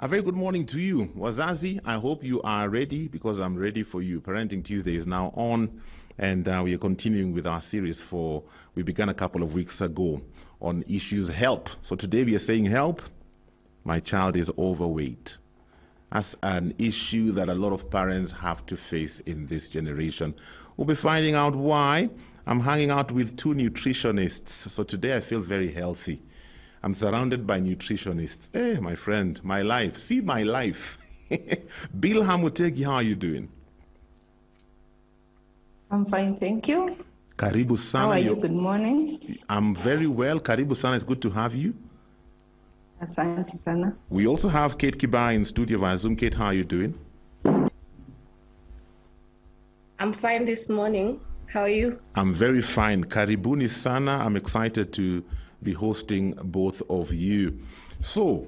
A very good morning to you, Wazazi. I hope you are ready because I'm ready for you. Parenting Tuesday is now on, and we are continuing with our series we began a couple of weeks ago on issues help. So today we are saying help, my child is overweight. That's an issue that a lot of parents have to face in this generation. We'll be finding out why. I'm hanging out with two nutritionists, so today I feel very healthy. I'm surrounded by nutritionists. Hey, my friend, my life. See my life. Bill Hamutegi, how are you doing? I'm fine, thank you. Karibu sana. How are you? Good morning. I'm very well. Karibu sana, it's good to have you. Asante sana. We also have Kate Kiba in studio via Zoom. Kate, how are you doing? I'm fine this morning. How are you? I'm very fine. Karibuni sana. I'm excited to be hosting both of you. So,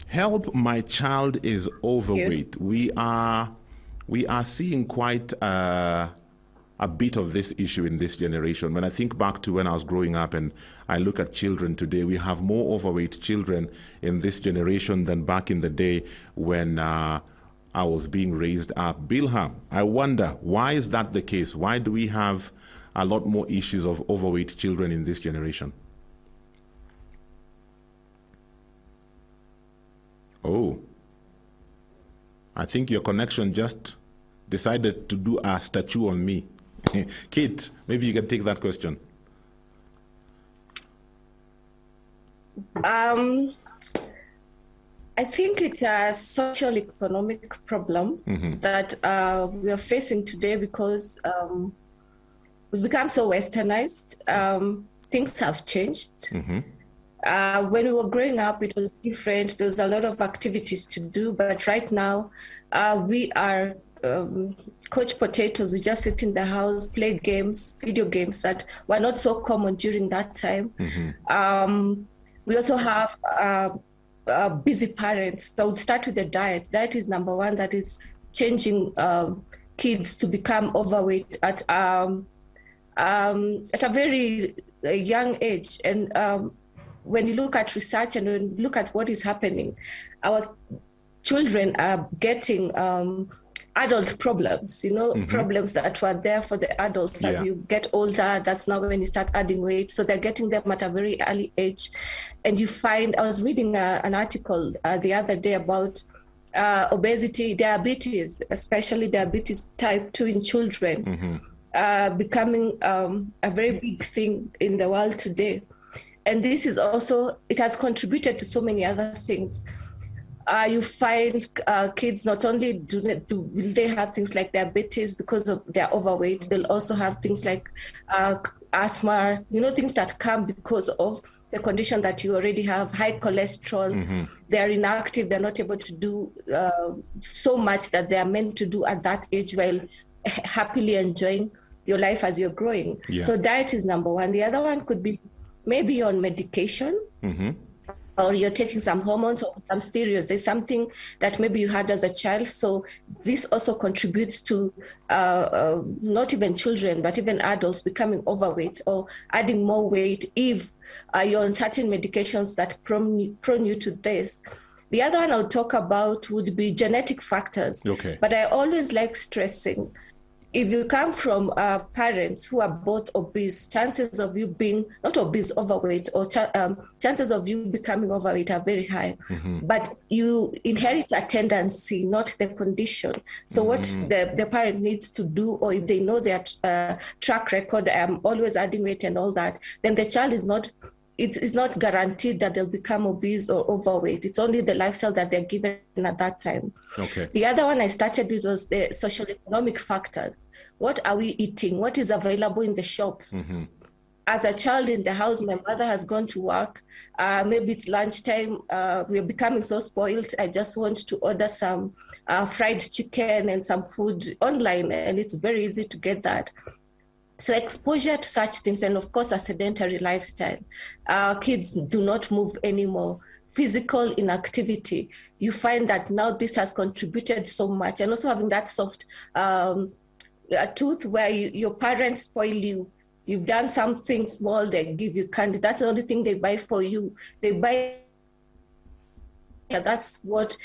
help, my child is overweight. We are seeing quite a bit of this issue in this generation. When I think back to when I was growing up and I look at children today, we have more overweight children in this generation than back in the day when I was being raised up. Bilha, I wonder, why is that the case? Why do we have a lot more issues of overweight children in this generation? Oh, I think your connection just decided to do a statue on me. Kate, maybe you can take that question. I think it's a social economic problem that we are facing today because we've become so westernized. Things have changed. When we were growing up, it was different. There was a lot of activities to do, but right now we are couch potatoes. We just sit in the house, play games, video games that were not so common during that time. We also have busy parents. So I would start with the diet. Diet is number one that is changing kids to become overweight at a very young age. And when you look at research and when you look at what is happening, our children are getting adult problems, problems that were there for the adults. As you get older, that's now when you start adding weight. So they're getting them at a very early age. And you find, I was reading an article the other day about obesity, diabetes, especially diabetes type 2 in children, becoming a very big thing in the world today. And this is also, it has contributed to so many other things. You find kids not only will they have things like diabetes because of their overweight, they'll also have things like asthma, things that come because of the condition that you already have, high cholesterol. They're inactive, they're not able to do so much that they are meant to do at that age while happily enjoying your life as you're growing. So diet is number one. The other one could be maybe on medication, or you're taking some hormones or some steroids. There's something that maybe you had as a child. So this also contributes to not even children, but even adults becoming overweight or adding more weight if you're on certain medications that prone you to this. The other one I'll talk about would be genetic factors. But I always like stressing, if you come from parents who are both obese, chances of you being not obese, overweight, or chances of you becoming overweight are very high. But you inherit a tendency, not the condition. So what the parent needs to do, or if they know their track record, I'm always adding weight and all that, then the child is not, it's not guaranteed that they'll become obese or overweight. It's only the lifestyle that they're given at that time. The other one I started with was the social economic factors. What are we eating? What is available in the shops? As a child in the house, my mother has gone to work. Maybe it's lunchtime. We're becoming so spoiled. I just want to order some fried chicken and some food online, and it's very easy to get that. So exposure to such things, and of course a sedentary lifestyle. Kids do not move anymore. Physical inactivity. You find that now this has contributed so much. And also having that soft tooth where your parents spoil you. You've done something small, they give you candy. That's the only thing they buy for you. They buy that's what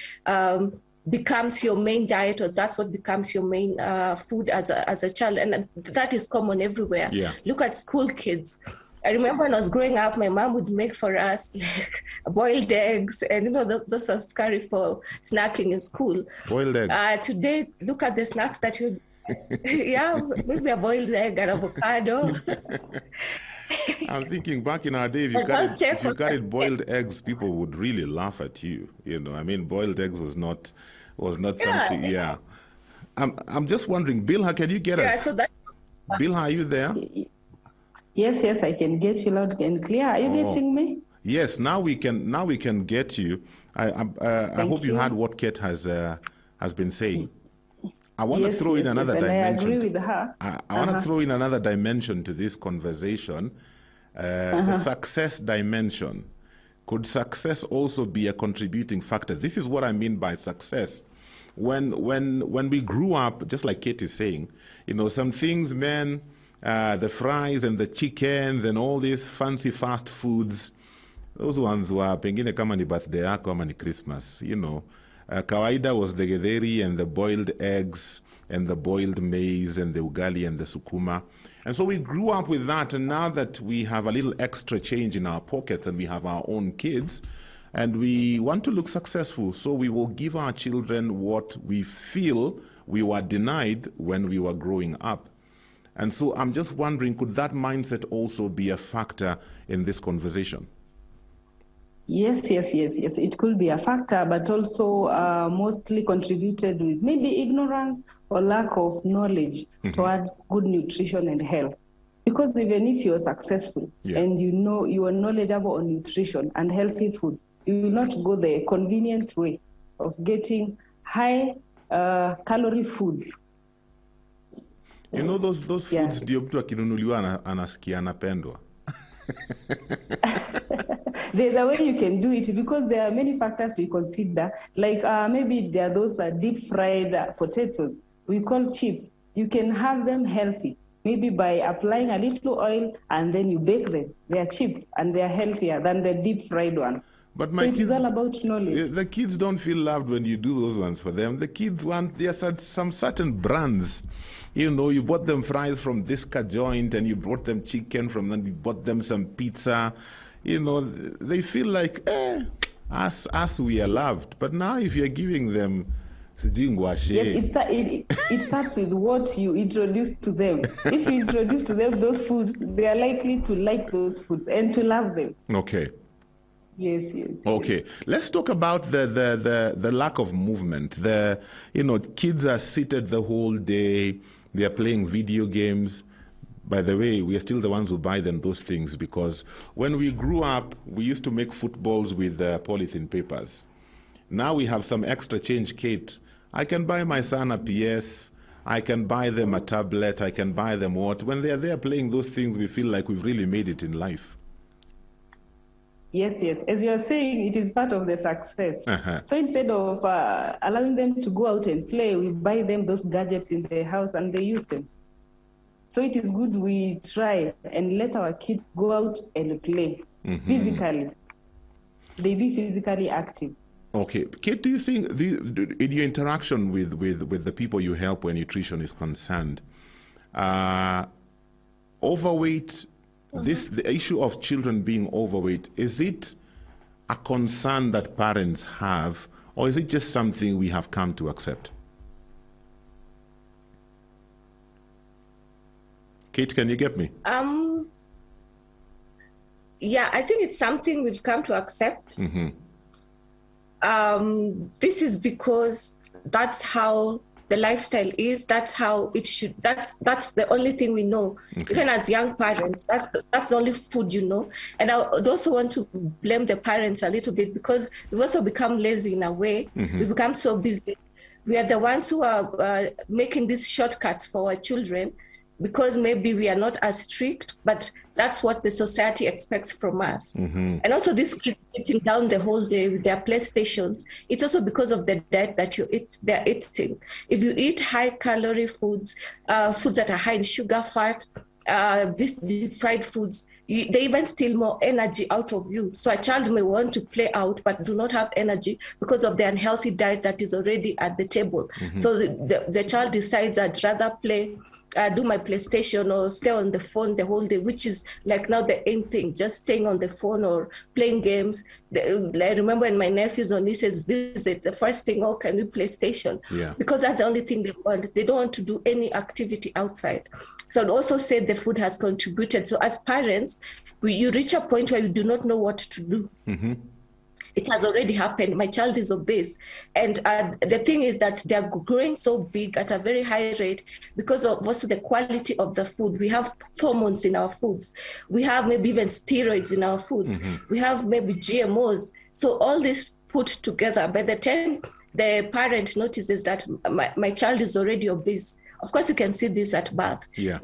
becomes your main diet, or that's what becomes your main food as a child. And that is common everywhere. Yeah. Look at school kids. I remember when I was growing up, my mom would make for us like boiled eggs, and those are scary for snacking in school. Boiled eggs. Today, look at the snacks that you, yeah, maybe a boiled egg and avocado. I'm thinking back in our day, if you carried boiled eggs, people would really laugh at you. I mean, boiled eggs was not something. Yeah. I'm just wondering, Bilha, can you get us? Yeah, so that's. Bilha, are you there? Yes, I can get you loud and clear. Are you getting me? Yes, now we can get you. I hope you heard what Kate has been saying. I want to throw in another dimension. I agree with her. I want to throw in another dimension to this conversation, the success dimension. Could success also be a contributing factor? This is what I mean by success. When we grew up, just like Kate is saying, some things, man, the fries and the chickens and all these fancy fast foods, those ones were pengine kama ni birthday yako ama ni Christmas, kawaida was the githeri and the boiled eggs and the boiled maize and the ugali and the sukuma. And so we grew up with that, and now that we have a little extra change in our pockets and we have our own kids and we want to look successful, so we will give our children what we feel we were denied when we were growing up. And so I'm just wondering, could that mindset also be a factor in this conversation? Yes. It could be a factor, but also mostly contributed with maybe ignorance or lack of knowledge towards good nutrition and health. Because even if you're successful and you are knowledgeable on nutrition and healthy foods, you will not go the convenient way of getting high calorie foods. Those foods ndio mtu akinunuliwa anasikia anapendwa. There's a way you can do it, because there are many factors we consider. Like maybe there are those deep fried potatoes we call chips. You can have them healthy, maybe by applying a little oil and then you bake them. They are chips and they are healthier than the deep fried one. But my kids, it's all about knowledge. The kids don't feel loved when you do those ones for them. The kids want some certain brands. You bought them fries from this joint and you bought them chicken from them, you bought them some pizza. They feel like, us we are loved. But now if you're giving them yes, it starts with what you introduce to them. If you introduce to them those foods, they are likely to like those foods and to love them. Okay. Yes. Okay, let's talk about the lack of movement. Kids are seated the whole day. They are playing video games. By the way, we are still the ones who buy them those things, because when we grew up, we used to make footballs with polythene papers. Now we have some extra change, Kate. I can buy my son a PS. I can buy them a tablet. I can buy them what? When they are there playing those things, we feel like we've really made it in life. Yes. As you're saying, it is part of the success. So instead of allowing them to go out and play, we buy them those gadgets in their house and they use them. So it is good we try and let our kids go out and play physically. They be physically active. Okay. Kate, do you think, in your interaction with the people you help where nutrition is concerned, overweight, the issue of children being overweight, is it a concern that parents have, or is it just something we have come to accept? Kate, can you get me? Yeah, I think it's something we've come to accept. This is because that's how the lifestyle is. That's how it should. That's the only thing we know. Okay. Even as young parents, that's the only food you know. And I would also want to blame the parents a little bit, because we've also become lazy in a way. We've become so busy. We are the ones who are making these shortcuts for our children, because maybe we are not as strict, but that's what the society expects from us. And also this kids sitting down the whole day with their PlayStations, it's also because of the diet that they're eating. If you eat high calorie foods, foods that are high in sugar, fat, these deep fried foods, they even steal more energy out of you. So a child may want to play out, but do not have energy because of the unhealthy diet that is already at the table. So the child decides, I'd rather play, do my PlayStation or stay on the phone the whole day, which is like now the aim thing, just staying on the phone or playing games. I remember when my nephews or nieces visit, the first thing, oh, can we PlayStation? Yeah. Because that's the only thing they want. They don't want to do any activity outside. So I'd also say the food has contributed. So as parents, you reach a point where you do not know what to do. It has already happened. My child is obese. And the thing is that they're growing so big at a very high rate because of also the quality of the food. We have hormones in our foods. We have maybe even steroids in our foods. We have maybe GMOs. So all this put together, by the time the parent notices that my child is already obese, of course you can see this at birth. Yeah.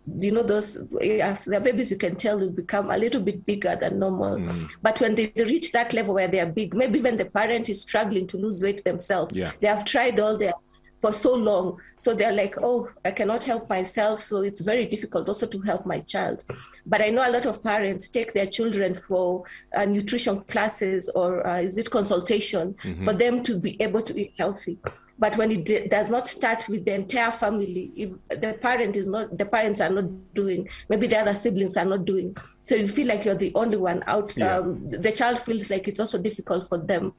Those the babies, you can tell, will become a little bit bigger than normal. But when they reach that level where they are big, maybe even the parent is struggling to lose weight themselves. Yeah. They have tried all their for so long, so they're like, oh, I cannot help myself, so it's very difficult also to help my child. But I know a lot of parents take their children for nutrition classes or is it consultation for them to be able to eat healthy. But when it does not start with the entire family, if the parents are not doing, maybe the other siblings are not doing, so you feel like you're the only one out. The child feels like it's also difficult for them.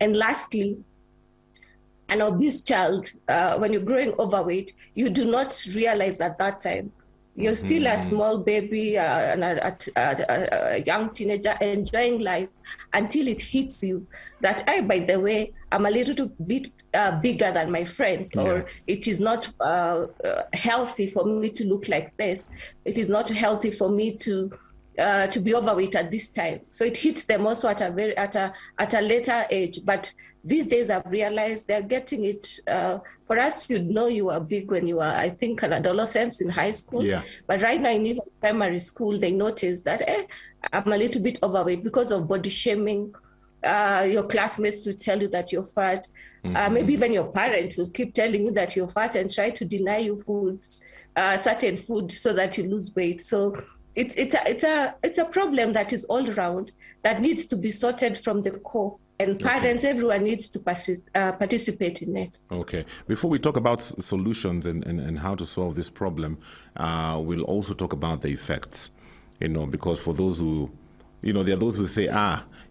And lastly, an obese child, when you're growing overweight, you do not realize at that time. You're still a small baby, a young teenager enjoying life until it hits you that, by the way, I'm a little bit bigger than my friends, or it is not healthy for me to look like this. It is not healthy for me to be overweight at this time. So it hits them also at a later age. But these days I've realized they're getting it. For us, you'd know you are big when you are, I think, an adolescent in high school. Yeah. But right now in even primary school, they notice that I'm a little bit overweight because of body shaming. Your classmates will tell you that you're fat. Maybe even your parents will keep telling you that you're fat and try to deny you food, certain food, so that you lose weight. So it's a problem that is all around that needs to be sorted from the core. And parents, everyone needs to participate in it. Okay. Before we talk about solutions and how to solve this problem, we'll also talk about the effects, because for those who, there are those who say,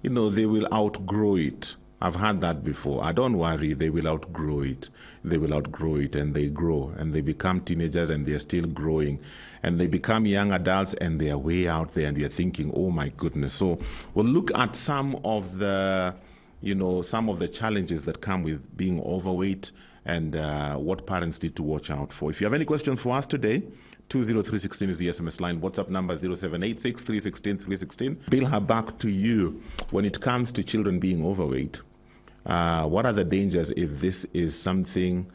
they will outgrow it. I've had that before. Don't worry, they will outgrow it. They will outgrow it, and they grow, and they become teenagers, and they're still growing, and they become young adults, and they are way out there, and they're thinking, oh my goodness. So we'll look at some of the challenges that come with being overweight and what parents need to watch out for. If you have any questions for us today, 20316 is the SMS line. WhatsApp number is 0786 316 316. Bill, back to you. When it comes to children being overweight, what are the dangers if this is something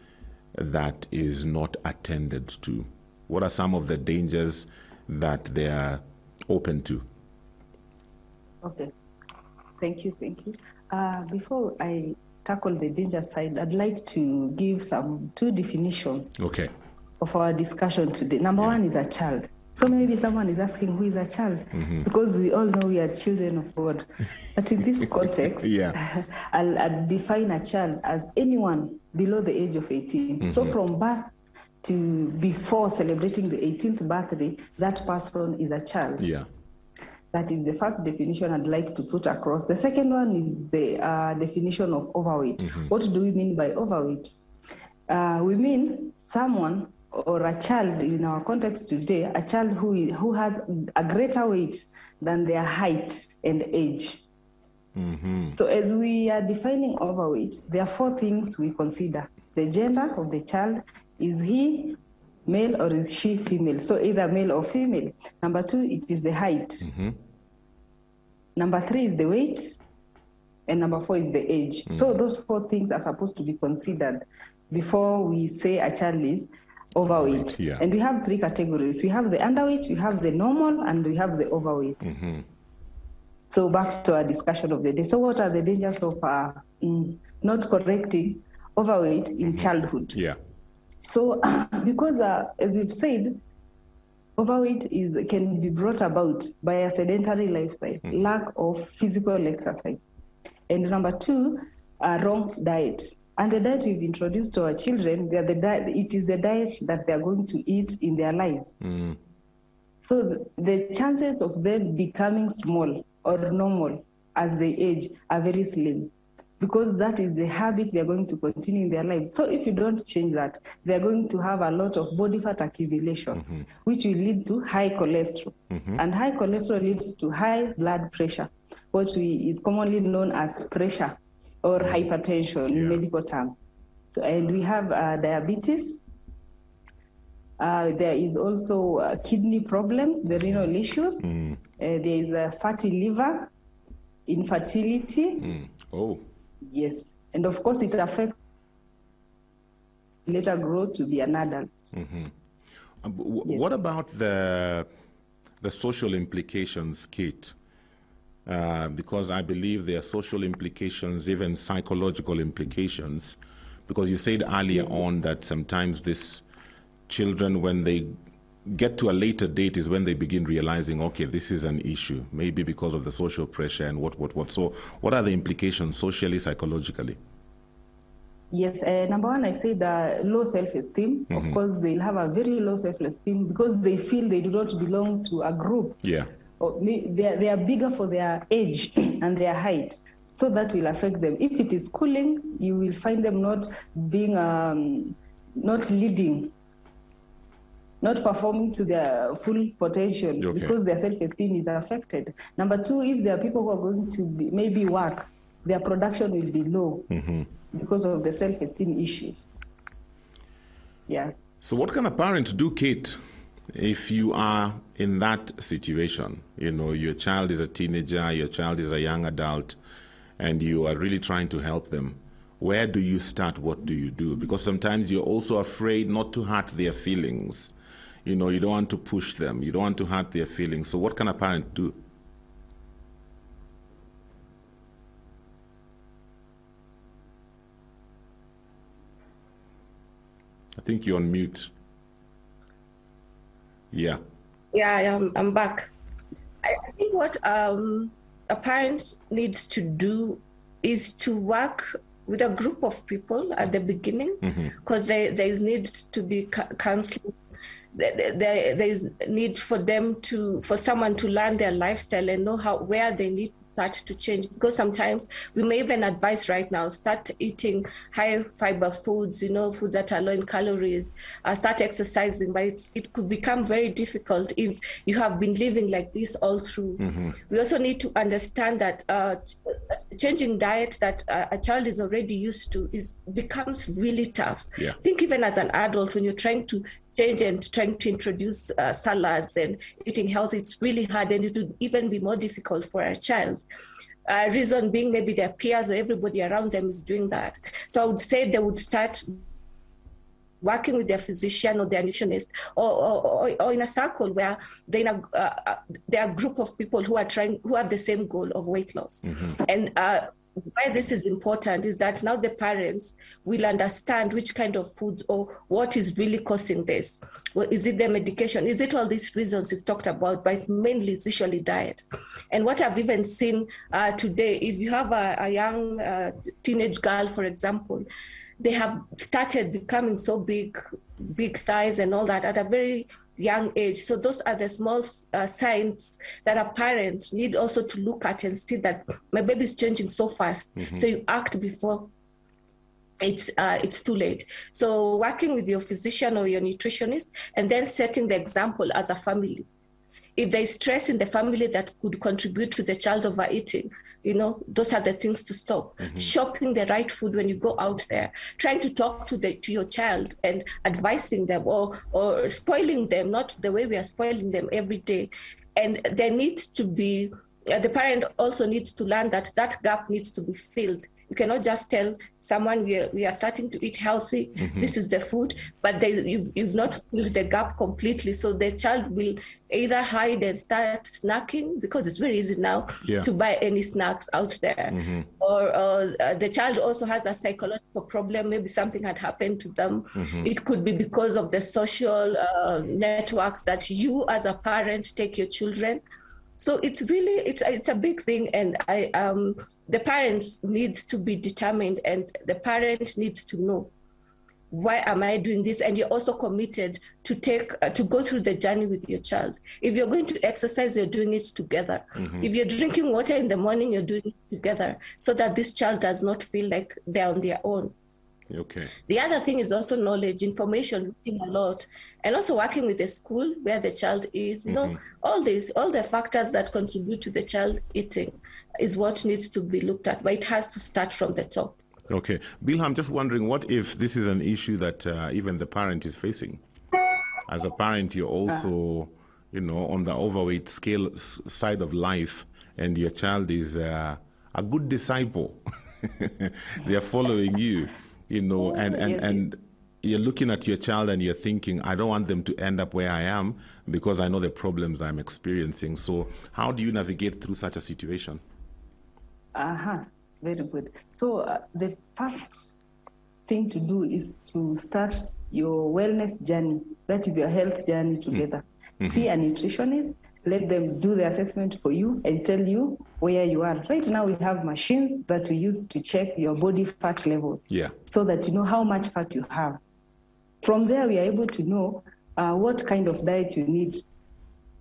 that is not attended to? What are some of the dangers that they are open to? Okay. Thank you. Before I tackle the danger side, I'd like to give two definitions of our discussion today. Number one is a child. So maybe someone is asking, who is a child? Because we all know we are children of God. But in this context, I'll define a child as anyone below the age of 18. So from birth to before celebrating the 18th birthday, that person is a child. Yeah. That is the first definition I'd like to put across. The second one is the definition of overweight. What do we mean by overweight? We mean someone or a child, in our context today, a child who has a greater weight than their height and age. So as we are defining overweight, there are four things we consider. The gender of the child, is he male or is she female? So either male or female. Number two, it is the height. Number three is the weight. And number four is the age. So those four things are supposed to be considered before we say a child is overweight. And we have three categories. We have the underweight, we have the normal, and we have the overweight. So back to our discussion of the day. So what are the dangers of not correcting overweight in childhood? So because as we've said, Overweight can be brought about by a sedentary lifestyle, lack of physical exercise. And number two, a wrong diet. And the diet we've introduced to our children, it is the diet that they're going to eat in their lives. So the chances of them becoming small or normal as they age are very slim, because that is the habit they're going to continue in their lives. So if you don't change that, they're going to have a lot of body fat accumulation, which will lead to high cholesterol. And high cholesterol leads to high blood pressure, which is commonly known as pressure or hypertension in medical terms. So, and we have diabetes. There is also kidney problems, the renal issues. There is a fatty liver, infertility. Yes, and of course it affects later grow to be an adult. What about the social implications, Kate? Because I believe there are social implications, even psychological implications, because you said earlier on that sometimes these children, when they get to a later date, is when they begin realizing, okay, this is an issue, maybe because of the social pressure and what. So what are the implications socially, psychologically? Yes, number one, I said low self-esteem. Of course, they'll have a very low self-esteem because they feel they do not belong to a group. Or they are bigger for their age and their height. So that will affect them. If it is schooling, you will find them not being, not leading, not performing to their full potential because their self-esteem is affected. Number two, if there are people who are going to maybe work, their production will be low because of the self-esteem issues. So what can a parent do, Kate, if you are in that situation? You know, your child is a teenager, your child is a young adult, and you are really trying to help them. Where do you start? What do you do? Because sometimes you're also afraid not to hurt their feelings. You know, you don't want to push them. You don't want to hurt their feelings. So what can a parent do? I think you're on mute. Yeah, I'm back. I think what a parent needs to do is to work with a group of people at the beginning, because there is need to be counseling. There is need for someone to learn their lifestyle and know where they need to start to change, because sometimes we may even advise right now, start eating high fiber foods, foods that are low in calories, start exercising, but it could become very difficult if you have been living like this all through. We also need to understand that changing diet that a child is already used to becomes really tough. I think even as an adult, when you're trying to change and trying to introduce salads and eating healthy, it's really hard, and it would even be more difficult for a child. Reason being, maybe their peers or everybody around them is doing that. So I would say they would start working with their physician or their nutritionist, or in a circle where there are a group of people who have the same goal of weight loss. And why this is important is that now the parents will understand which kind of foods or what is really causing this. Well, is it the medication? Is it all these reasons we've talked about? But mainly it's usually diet. And what I've even seen today, if you have a young teenage girl, for example, they have started becoming so big thighs and all that at a very young age. So those are the small signs that a parent need also to look at and see that my baby is changing so fast. So you act before it's too late. So working with your physician or your nutritionist, and then setting the example as a family. If there is stress in the family that could contribute to the child overeating, those are the things to stop. Shopping the right food when you go out there, trying to talk to your child and advising them or spoiling them, not the way we are spoiling them every day. And there needs to be, the parent also needs to learn that gap needs to be filled You cannot just tell someone we are starting to eat healthy, this is the food, but you've not filled the gap completely. So the child will either hide and start snacking, because it's very easy now to buy any snacks out there. Or the child also has a psychological problem. Maybe something had happened to them. It could be because of the social networks that you as a parent take your children. So it's a big thing, and the parents needs to be determined, and the parent needs to know, why am I doing this? And you're also committed to go through the journey with your child. If you're going to exercise, you're doing it together. If you're drinking water in the morning, you're doing it together, so that this child does not feel like they're on their own. Okay. The other thing is also knowledge, information, reading a lot, and also working with the school where the child is. You know, all the factors that contribute to the child eating is what needs to be looked at, but it has to start from the top. Okay. Bill, I'm just wondering, what if this is an issue that even the parent is facing? As a parent, you're also, on the overweight scale side of life, and your child is a good disciple. They are following you. And you're looking at your child and you're thinking, I don't want them to end up where I am because I know the problems I'm experiencing. So how do you navigate through such a situation? Very good. So the first thing to do is to start your wellness journey. That is your health journey together. See a nutritionist. Let them do the assessment for you and tell you where you are. Right now, we have machines that we use to check your body fat levels, so that you know how much fat you have. From there, we are able to know what kind of diet you need.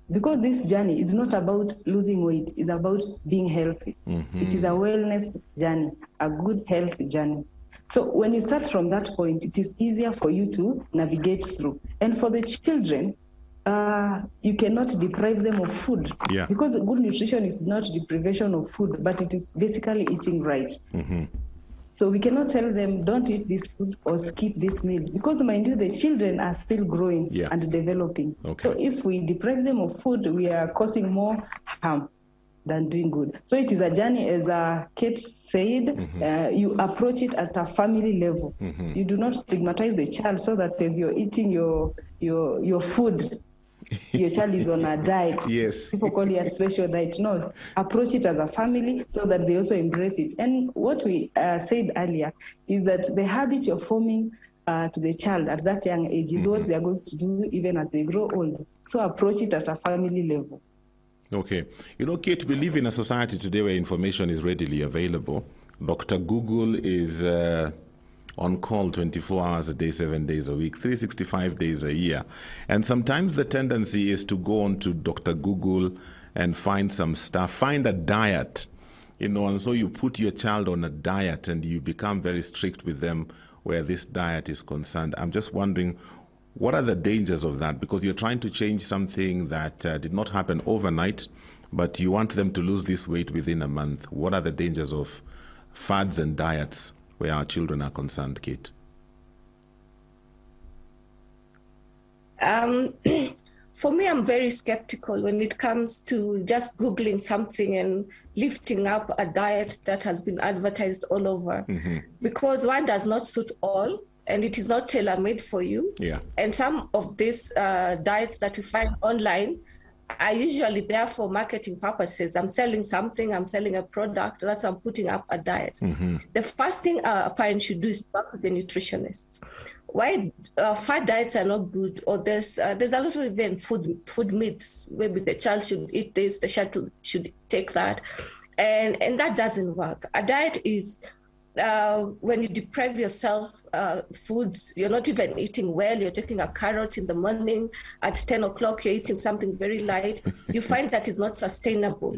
Because this journey is not about losing weight, it's about being healthy. It is a wellness journey, a good health journey. So when you start from that point, it is easier for you to navigate through. And for the children, you cannot deprive them of food, because good nutrition is not deprivation of food, but it is basically eating right. So we cannot tell them, don't eat this food or skip this meal, because mind you, the children are still growing and developing. So if we deprive them of food, we are causing more harm than doing good. So it is a journey, as Kate said, you approach it at a family level. You do not stigmatize the child so that as you're eating your food, your child is on a diet. People call it a special diet. No, approach it as a family so that they also embrace it. And what we said earlier is that the habit you're forming to the child at that young age is what they are going to do even as they grow older. So approach it at a family level. Okay. Kate, we live in a society today where information is readily available. Dr. Google is on call 24 hours a day, 7 days a week, 365 days a year. And sometimes the tendency is to go on to Dr. Google and find some stuff, find a diet, and so you put your child on a diet and you become very strict with them where this diet is concerned. I'm just wondering, what are the dangers of that? Because you're trying to change something that did not happen overnight, but you want them to lose this weight within a month. What are the dangers of fads and diets where our children are concerned, Kate? For me, I'm very skeptical when it comes to just Googling something and lifting up a diet that has been advertised all over. Because one does not suit all, and it is not tailor-made for you. And some of these diets that we find online are usually there for marketing purposes. I'm selling something, I'm selling a product, that's why I'm putting up a diet. The first thing a parent should do is work with the nutritionist. Why fat diets are not good, or there's a lot of even food myths. Maybe the child should eat this, the child should take that, and that doesn't work. A diet is when you deprive yourself foods, you're not even eating well, you're taking a carrot in the morning, at 10 o'clock you're eating something very light, you find that is not sustainable.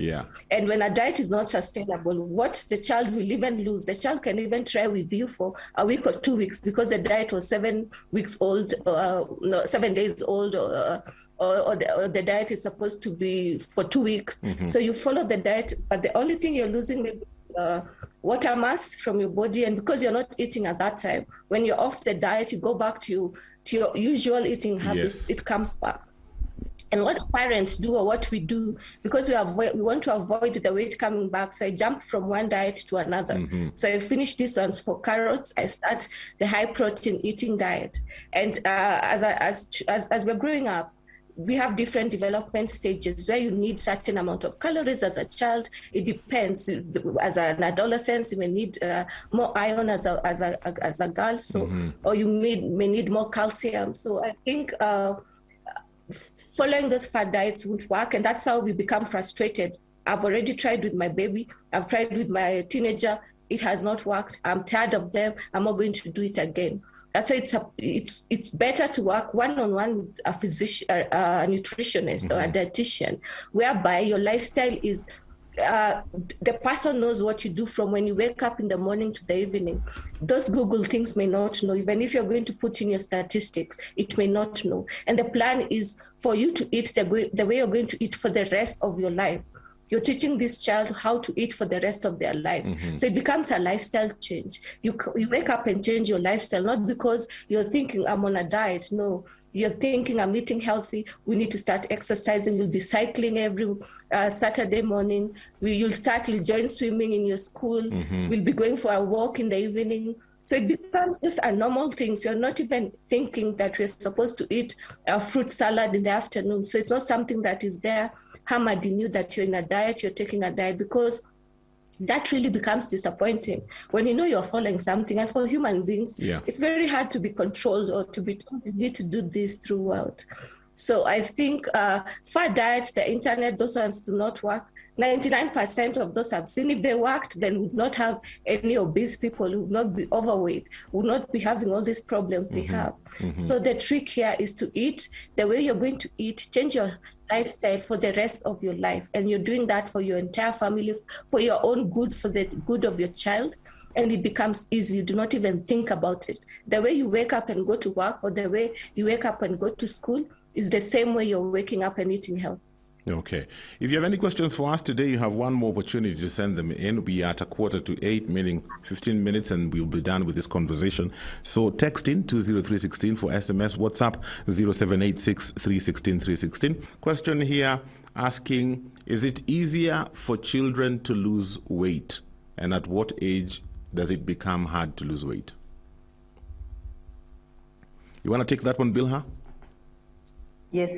And when a diet is not sustainable, what the child will even lose, the child can even try with you for a week or 2 weeks because the diet was 7 weeks old, 7 days old, or the diet is supposed to be for 2 weeks. So you follow the diet, but the only thing you're losing maybe water mass from your body, and because you're not eating at that time, when you're off the diet, you go back to your usual eating habits, it comes back. And what parents do, or what we do, because we want to avoid the weight coming back, so I jump from one diet to another. So I finish this ones for carrots, I start the high protein eating diet. And as we're growing up, we have different development stages where you need certain amount of calories as a child. It depends. As an adolescent, you may need more iron as a girl, so or you may need more calcium. So I think following those fad diets would work, and that's how we become frustrated. I've already tried with my baby. I've tried with my teenager. It has not worked. I'm tired of them. I'm not going to do it again. That's why it's better to work one-on-one with a physician, a nutritionist, or a dietitian, whereby your lifestyle is the person knows what you do from when you wake up in the morning to the evening. Those Google things may not know. Even if you're going to put in your statistics, it may not know. And the plan is for you to eat the way you're going to eat for the rest of your life. You're teaching this child how to eat for the rest of their lives. So it becomes a lifestyle change. You wake up and change your lifestyle, not because you're thinking I'm on a diet. No, you're thinking I'm eating healthy. We need to start exercising. We'll be cycling every Saturday morning. You'll join swimming in your school. We'll be going for a walk in the evening. So it becomes just a normal thing. So you're not even thinking that we're supposed to eat a fruit salad in the afternoon. So it's not something that is there hammered in you that you're in a diet, you're taking a diet, because that really becomes disappointing when you know you're following something. And for human beings, it's very hard to be controlled or to be told you need to do this throughout. So I think fad diets, the internet, those ones do not work. 99% of those I've seen, if they worked, then would not have any obese people, would not be overweight, would not be having all these problems we have. So the trick here is to eat the way you're going to eat, change your lifestyle for the rest of your life. And you're doing that for your entire family, for your own good, for the good of your child. And it becomes easy. You do not even think about it. The way you wake up and go to work, or the way you wake up and go to school, is the same way you're waking up and eating health. Okay. If you have any questions for us today, you have one more opportunity to send them in. We are at 7:45, meaning 15 minutes, and we'll be done with this conversation. So text in 20316 for SMS, WhatsApp 0786 316 316. Question here asking, is it easier for children to lose weight? And at what age does it become hard to lose weight? You want to take that one, Bilha? Yes.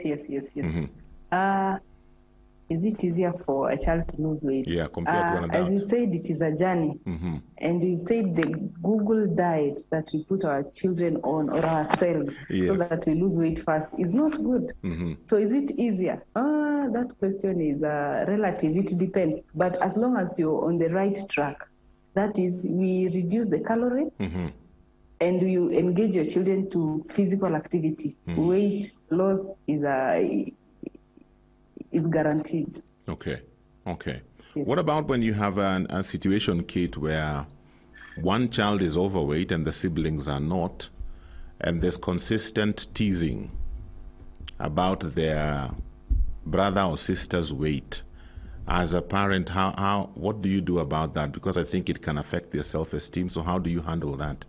Is it easier for a child to lose weight? Yeah, compared to an adult. As you said, it is a journey. And you said the Google diet that we put our children on, or ourselves, so that we lose weight fast, is not good. So is it easier? That question is relative. It depends. But as long as you're on the right track, that is, we reduce the calories, and you engage your children to physical activity, weight loss is guaranteed. Okay. Yes. What about when you have a situation, Kate, where one child is overweight and the siblings are not, and there's consistent teasing about their brother or sister's weight? As a parent, what do you do about that? Because I think it can affect their self-esteem. So how do you handle that?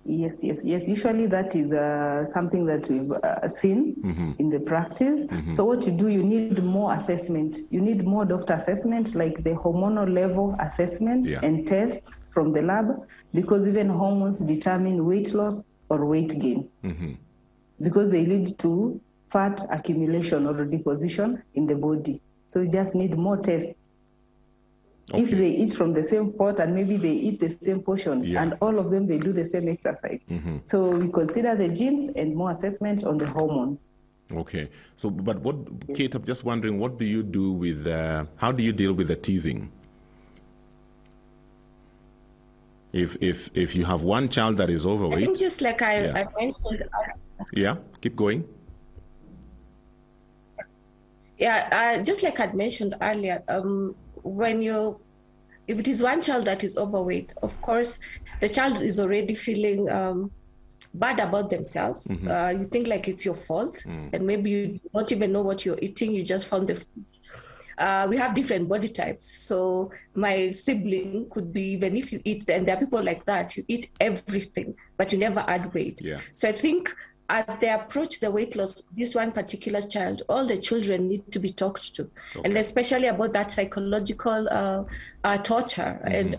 Yes. Usually that is something that we've seen in the practice. So what you do, you need more assessment. You need more doctor assessment, like the hormonal level assessment and tests from the lab, because even hormones determine weight loss or weight gain, because they lead to fat accumulation or deposition in the body. So you just need more tests. Okay. If they eat from the same pot and maybe they eat the same portions, and all of them, they do the same exercise. So we consider the genes and more assessments on the hormones. Okay. So, but Kate, I'm just wondering, what do you do with, how do you deal with the teasing? If you have one child that is overweight. I think just like I mentioned. Keep going. Just like I'd mentioned earlier, if it is one child that is overweight, of course, the child is already feeling bad about themselves. You think like it's your fault, and maybe you don't even know what you're eating. You just found the food. We have different body types. So my sibling could be, even if you eat, and there are people like that, you eat everything, but you never add weight. So I think as they approach the weight loss, this one particular child, all the children need to be talked to, and especially about that psychological torture, and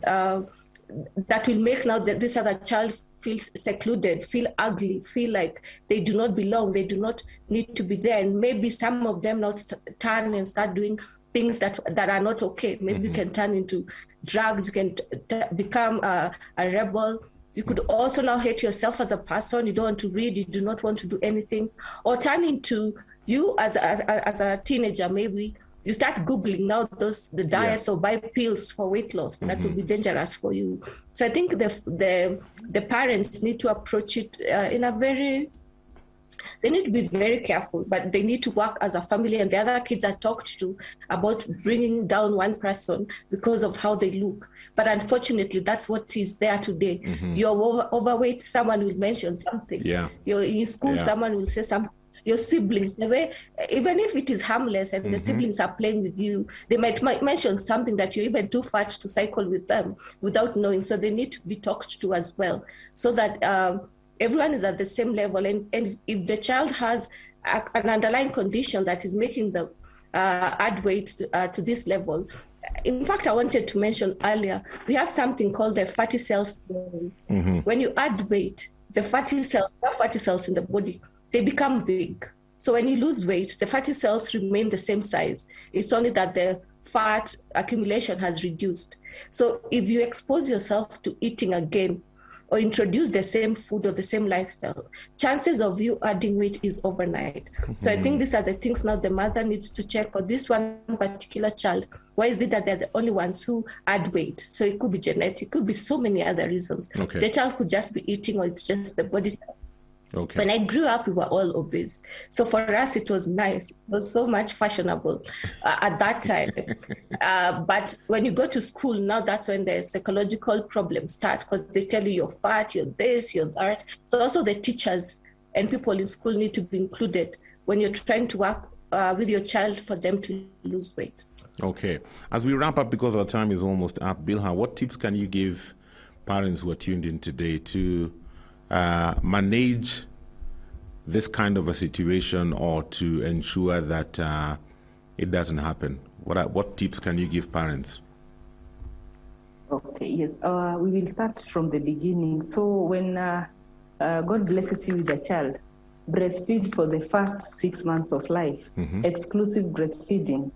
that will make now that this other child feel secluded, feel ugly, feel like they do not belong, they do not need to be there, and maybe some of them not turn and start doing things that are not okay. Maybe you can turn into drugs, you can become a rebel. You could also now hate yourself as a person. You don't want to read, you do not want to do anything, or turn into you as a teenager. Maybe you start Googling now the diets or buy pills for weight loss. That would be dangerous for you. So I think the parents need to approach it they need to be very careful, but they need to work as a family, and the other kids are talked to about bringing down one person because of how they look. But unfortunately, that's what is there today. You're overweight, someone will mention something. You're in school, someone will say something. Your siblings, the way, even if it is harmless and the siblings are playing with you, they might mention something that you're even too fat to cycle with them without knowing. So they need to be talked to as well, so that everyone is at the same level. And if the child has an underlying condition that is making them add weight to this level. In fact, I wanted to mention earlier, we have something called the fatty cells theory. When you add weight, the fatty cells in the body, they become big. So when you lose weight, the fatty cells remain the same size. It's only that the fat accumulation has reduced. So if you expose yourself to eating again, or introduce the same food or the same lifestyle, chances of you adding weight is overnight. So I think these are the things now the mother needs to check for this one particular child. Why is it that they're the only ones who add weight? So it could be genetic, it could be so many other reasons. The child could just be eating, or it's just the body. When I grew up, we were all obese. So for us, it was nice. It was so much fashionable at that time. But when you go to school, now that's when the psychological problems start, because they tell you you're fat, you're this, you're that. So also the teachers and people in school need to be included when you're trying to work with your child for them to lose weight. Okay. As we wrap up, because our time is almost up, Bilha, what tips can you give parents who are tuned in today to manage this kind of a situation, or to ensure that it doesn't happen? What tips can you give parents? Okay, yes. We will start from the beginning. So when God blesses you with a child, breastfeed for the first 6 months of life, exclusive breastfeeding,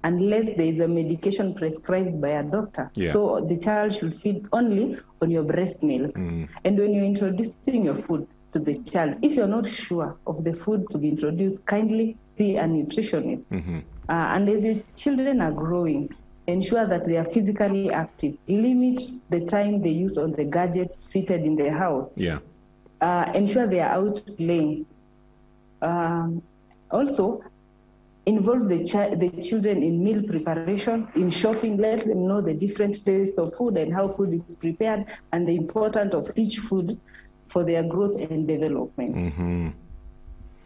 unless there is a medication prescribed by a doctor. So the child should feed only on your breast milk. And when you're introducing your food to the child, if you're not sure of the food to be introduced, kindly see a nutritionist. And as your children are growing, ensure that they are physically active. Limit the time they use on the gadgets seated in their house. Ensure they are out playing. Also, involve the children in meal preparation, in shopping. Let them know the different tastes of food and how food is prepared, and the importance of each food for their growth and development.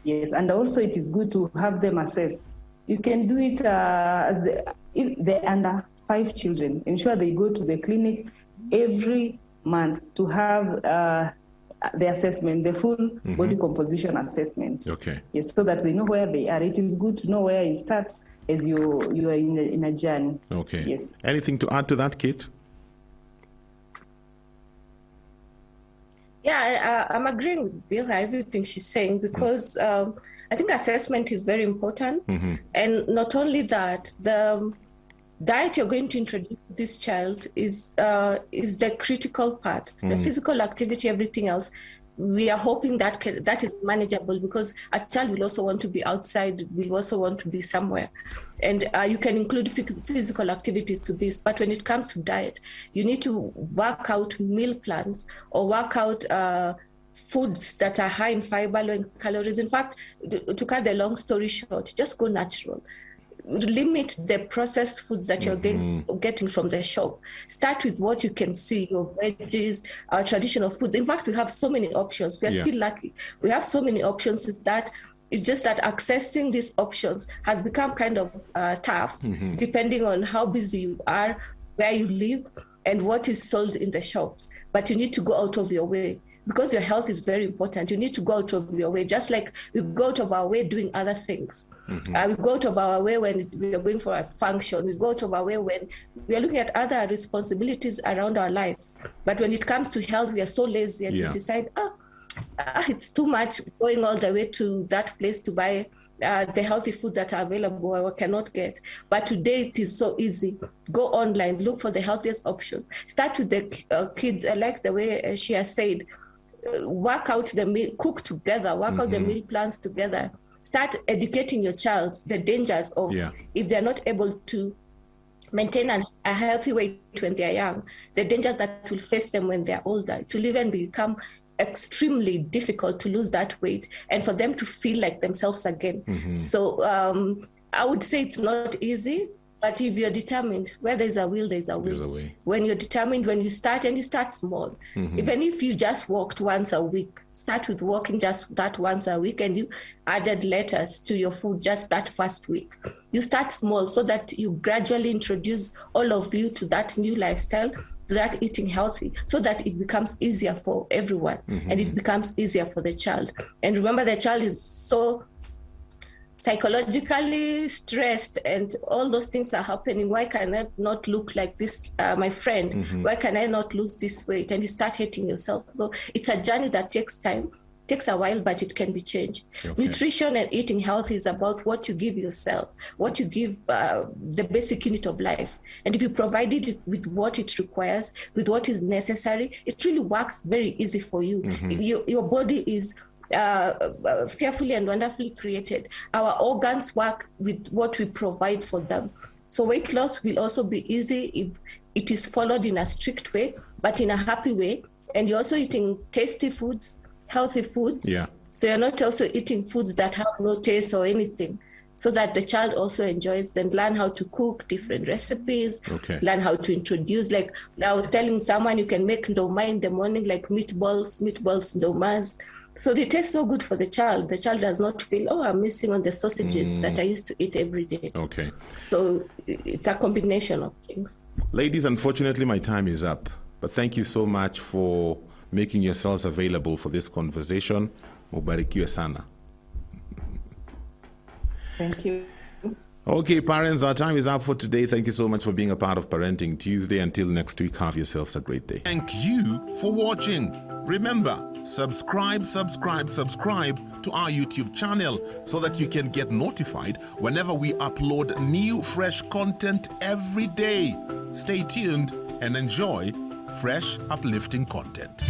Yes, and also it is good to have them assessed. You can do it if they're under 5 children. Ensure they go to the clinic every month to have the assessment, the full body composition assessment. Yes, so that they know where they are. It is good to know where you start as you are in a journey. Yes. Anything to add to that, Kate? Yeah, I'm agreeing with Bill, everything she's saying, because I think assessment is very important. And not only that, the diet you're going to introduce to this child is the critical part. The physical activity, everything else, we are hoping that is manageable, because a child will also want to be outside, will also want to be somewhere. And you can include physical activities to this. But when it comes to diet, you need to work out meal plans, or work out foods that are high in fiber, low in calories. In fact, to cut the long story short, just go natural. Limit the processed foods that you're getting from the shop. Start with what you can see, your veggies, our traditional foods. In fact, we have so many options. We are still lucky. We have so many options. It's just that accessing these options has become kind of tough, depending on how busy you are, where you live, and what is sold in the shops. But you need to go out of your way. because your health is very important, you need to go out of your way, just like we go out of our way doing other things. We go out of our way when we are going for a function. We go out of our way when we are looking at other responsibilities around our lives. But when it comes to health, we are so lazy and we decide, it's too much going all the way to that place to buy the healthy foods that are available or cannot get. But today it is so easy. Go online, look for the healthiest option. Start with the kids. I like the way she has said, work out the meal, cook together, work out the meal plans together. Start educating your child the dangers of if they're not able to maintain a healthy weight when they're young, the dangers that will face them when they're older. It will even become extremely difficult to lose that weight and for them to feel like themselves again. So I would say it's not easy, but if you're determined, where there's a will, there's a way. There's a way. When you're determined, when you start, and you start small, even if you just walked once a week, start with walking just that once a week, and you added lettuce to your food just that first week. You start small so that you gradually introduce all of you to that new lifestyle, to that eating healthy, so that it becomes easier for everyone and it becomes easier for the child. And remember, the child is so psychologically stressed and all those things are happening. Why can I not look like this, my friend? Why can I not lose this weight? And you start hating yourself. So it's a journey that takes time, takes a while, but it can be changed. Nutrition and eating healthy is about what you give yourself, what you give the basic unit of life. And if you provide it with what it requires, with what is necessary, it really works very easy for you. Your body is fearfully and wonderfully created. Our organs work with what we provide for them. So weight loss will also be easy if it is followed in a strict way, but in a happy way. And you're also eating tasty foods, healthy foods. So you're not also eating foods that have no taste or anything, so that the child also enjoys them. Learn how to cook different recipes, learn how to introduce, like I was telling someone, you can make ndoma in the morning, like meatballs, ndomas. So they taste so good for the child. The child does not feel, oh, I'm missing on the sausages that I used to eat every day. So it's a combination of things. Ladies, unfortunately, my time is up. But thank you so much for making yourselves available for this conversation. Mubarikiwe sana. Thank you. Okay, parents, our time is up for today. Thank you so much for being a part of Parenting Tuesday. Until next week, have yourselves a great day. Thank you for watching. Remember, subscribe to our YouTube channel so that you can get notified whenever we upload new, fresh content every day. Stay tuned and enjoy fresh, uplifting content.